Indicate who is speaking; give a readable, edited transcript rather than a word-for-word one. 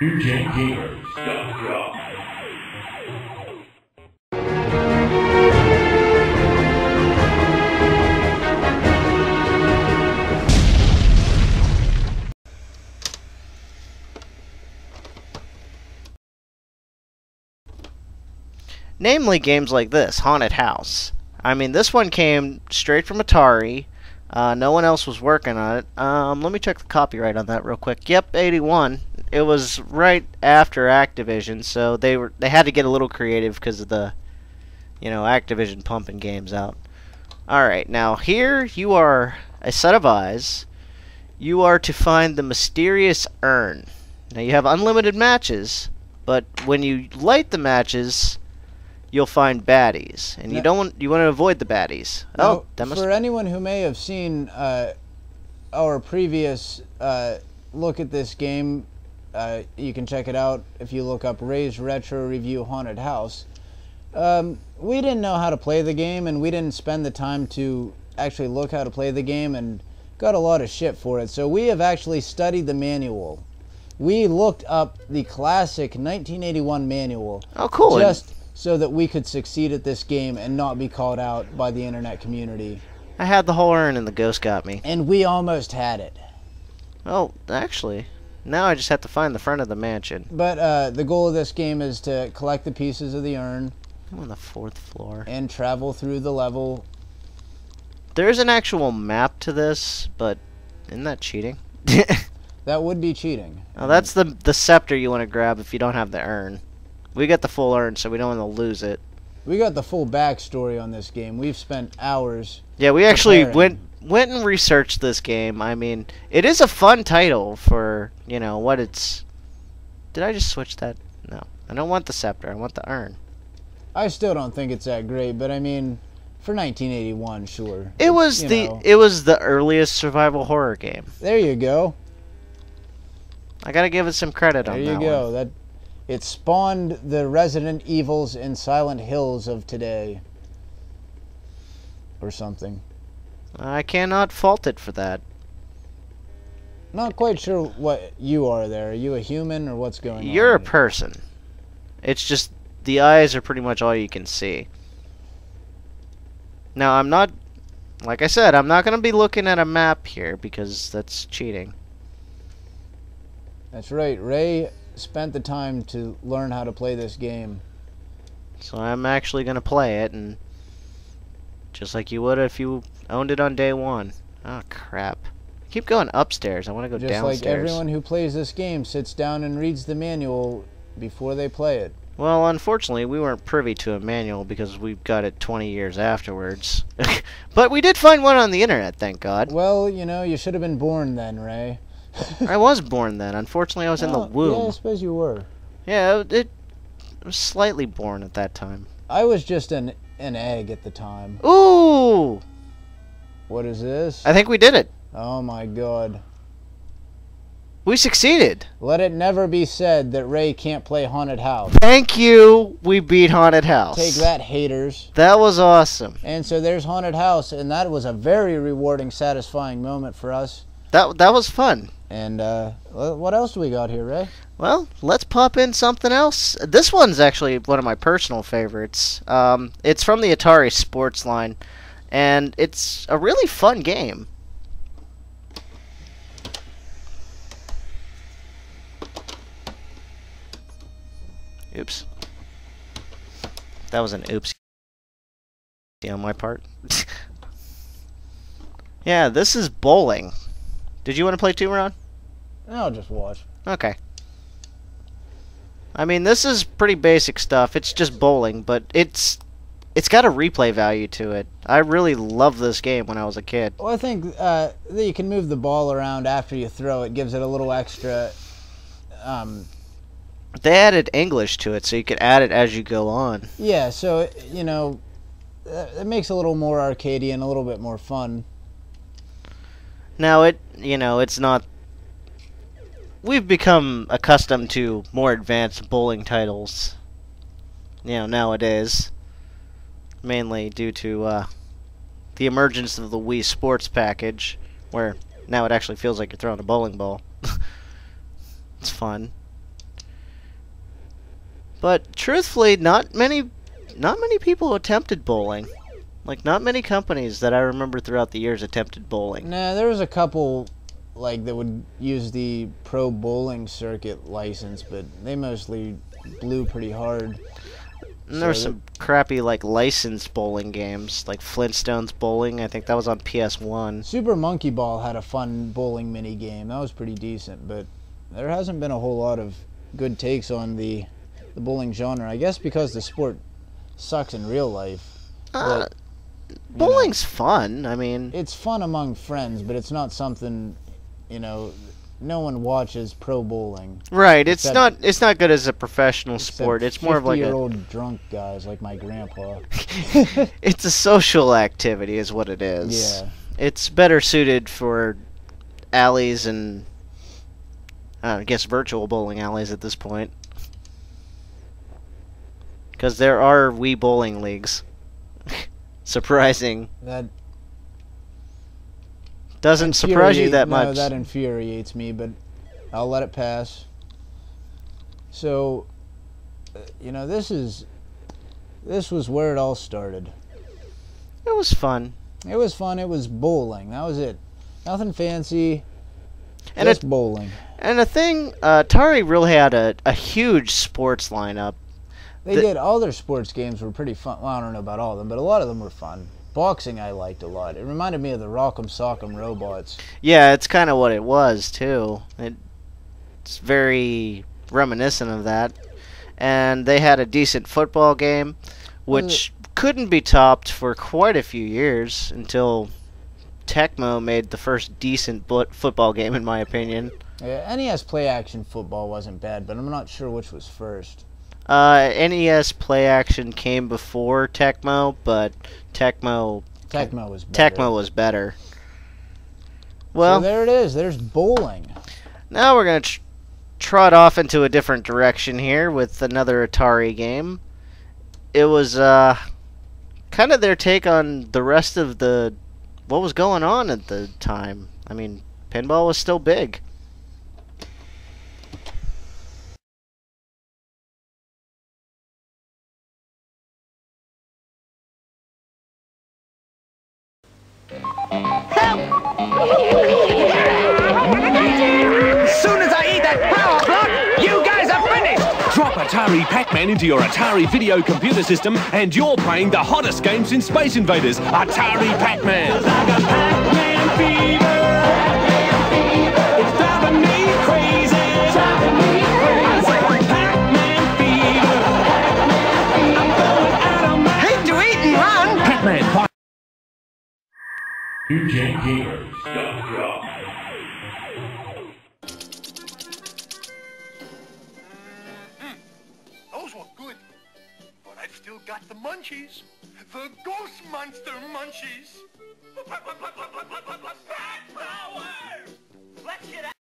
Speaker 1: NewGenGamers.com.
Speaker 2: Namely games like this, Haunted House. I mean, this one came straight from Atari. No one else was working on it. Let me check the copyright on that real quick. Yep, 81. It was right after Activision, so they had to get a little creative because of the, Activision pumping games out. Alright, now here you are a set of eyes. You are to find the mysterious urn. Now you have unlimited matches, but when you light the matches, you'll find baddies, and you want to avoid the baddies.
Speaker 3: Now, for anyone who may have seen our previous look at this game, you can check it out if you look up Ray's Retro Review Haunted House. We didn't know how to play the game, and we didn't spend the time to actually look how to play the game, and got a lot of shit for it. So we have actually studied the manual. We looked up the classic 1981 manual.
Speaker 2: Oh, cool.
Speaker 3: Just so that we could succeed at this game and not be called out by the internet community.
Speaker 2: I had the whole urn and the ghost got me.
Speaker 3: And we almost had it.
Speaker 2: Oh, actually, now I just have to find the front of the mansion.
Speaker 3: But the goal of this game is to collect the pieces of the urn.
Speaker 2: I'm on the 4th floor.
Speaker 3: And travel through the level.
Speaker 2: There's an actual map to this, but isn't that cheating?
Speaker 3: That would be cheating.
Speaker 2: Oh, that's the scepter you want to grab if you don't have the urn. We got the full urn, so we don't want to lose it.
Speaker 3: We got the full backstory on this game. We've spent hours.
Speaker 2: Yeah, we actually went and researched this game. I mean, it is a fun title for, what it's... Did I just switch that? No. I don't want the scepter. I want the urn.
Speaker 3: I still don't think it's that great, but I mean, for 1981, sure.
Speaker 2: It was the earliest survival horror game.
Speaker 3: There you go.
Speaker 2: I gotta give it some credit on that one.
Speaker 3: There you go. It spawned the Resident Evils and Silent Hills of today. Or something.
Speaker 2: I cannot fault it for that.
Speaker 3: Not quite sure what you are there. Are you a human or what's going on?
Speaker 2: You're a person. It's just the eyes are pretty much all you can see. Now, I'm not... Like I said, I'm not going to be looking at a map here because that's cheating.
Speaker 3: That's right. Ray spent the time to learn how to play this game.
Speaker 2: So I'm actually going to play it, and just like you would if you owned it on day one. Oh, crap. I keep going upstairs. I want to go downstairs.
Speaker 3: Just like everyone who plays this game sits down and reads the manual before they play it.
Speaker 2: Well, unfortunately, we weren't privy to a manual because we got it 20 years afterwards. But we did find one on the internet, thank God.
Speaker 3: Well, you should have been born then, Ray.
Speaker 2: I was born then. Unfortunately, I was in the womb.
Speaker 3: Yeah, I suppose you were.
Speaker 2: Yeah, it was slightly born at that time.
Speaker 3: I was just an egg at the time.
Speaker 2: Ooh!
Speaker 3: What is this?
Speaker 2: I think we did it.
Speaker 3: Oh my God.
Speaker 2: We succeeded.
Speaker 3: Let it never be said that Ray can't play Haunted House.
Speaker 2: Thank you. We beat Haunted House.
Speaker 3: Take that, haters.
Speaker 2: That was awesome.
Speaker 3: And so there's Haunted House, and that was a very rewarding, satisfying moment for us.
Speaker 2: That was fun.
Speaker 3: And what else do we got here, Ray?
Speaker 2: Well, let's pop in something else. This one's actually one of my personal favorites. It's from the Atari Sports line, and it's a really fun game. Oops. That was an oops on my part. Yeah, this is bowling. Did you want to play too, Ron?
Speaker 3: I'll just watch.
Speaker 2: Okay. I mean, this is pretty basic stuff. It's just bowling, but it's got a replay value to it. I really loved this game when I was a kid.
Speaker 3: Well, I think that you can move the ball around after you throw it. Gives it a little extra...
Speaker 2: They added English to it, so you could add it as you go on.
Speaker 3: Yeah, so, it makes it a little more arcadey and a little bit more fun.
Speaker 2: Now, it's not... We've become accustomed to more advanced bowling titles, nowadays. Mainly due to the emergence of the Wii Sports package, where now it actually feels like you're throwing a bowling ball. It's fun. But truthfully, not many people attempted bowling. Like, not many companies that I remember throughout the years attempted bowling.
Speaker 3: Nah, there was a couple like that would use the pro bowling circuit license, but they mostly blew pretty hard.
Speaker 2: And there were some crappy, like, licensed bowling games, like Flintstones Bowling. I think that was on PS1.
Speaker 3: Super Monkey Ball had a fun bowling mini game. That was pretty decent, but there hasn't been a whole lot of good takes on the bowling genre. I guess because the sport sucks in real life. But,
Speaker 2: bowling's fun. I mean,
Speaker 3: it's fun among friends, but it's not something, no one watches pro bowling.
Speaker 2: Right, it's not good as a professional sport. It's more of like a
Speaker 3: 50-year-old drunk guys like my grandpa.
Speaker 2: It's a social activity is what it is.
Speaker 3: Yeah.
Speaker 2: It's better suited for alleys and I guess virtual bowling alleys at this point. Because there are Wii bowling leagues. Surprising.
Speaker 3: That
Speaker 2: doesn't surprise you that much.
Speaker 3: No, that infuriates me, but I'll let it pass. So, this was where it all started.
Speaker 2: It was fun.
Speaker 3: It was fun. It was bowling. That was it. Nothing fancy.
Speaker 2: And
Speaker 3: just bowling.
Speaker 2: And the thing, Atari really had a huge sports lineup.
Speaker 3: They did. All their sports games were pretty fun. Well, I don't know about all of them, but a lot of them were fun. Boxing I liked a lot. It reminded me of the Rock'em Sock'em Robots.
Speaker 2: Yeah, it's kind of what it was, too. It's very reminiscent of that. And they had a decent football game, which couldn't be topped for quite a few years until Tecmo made the first decent football game, in my opinion.
Speaker 3: Yeah, NES play-action football wasn't bad, but I'm not sure which was first.
Speaker 2: NES Play Action came before Tecmo, but Tecmo was better. Well,
Speaker 3: so there it is. There's bowling.
Speaker 2: Now we're going to trot off into a different direction here with another Atari game. It was kind of their take on the rest of what was going on at the time. I mean, pinball was still big.
Speaker 1: As soon as I eat that power block, you guys are finished! Drop Atari Pac-Man into your Atari video computer system and you're playing the hottest game since Space Invaders, Atari Pac-Man. I got Pac-Man fever. It's driving me crazy. I said Pac-Man fever. I'm going out of my... Hate to eat and run! Pac-Man.
Speaker 4: Those were good, but I've still got the munchies. The Ghost Monster munchies. Pack power! Let's get out.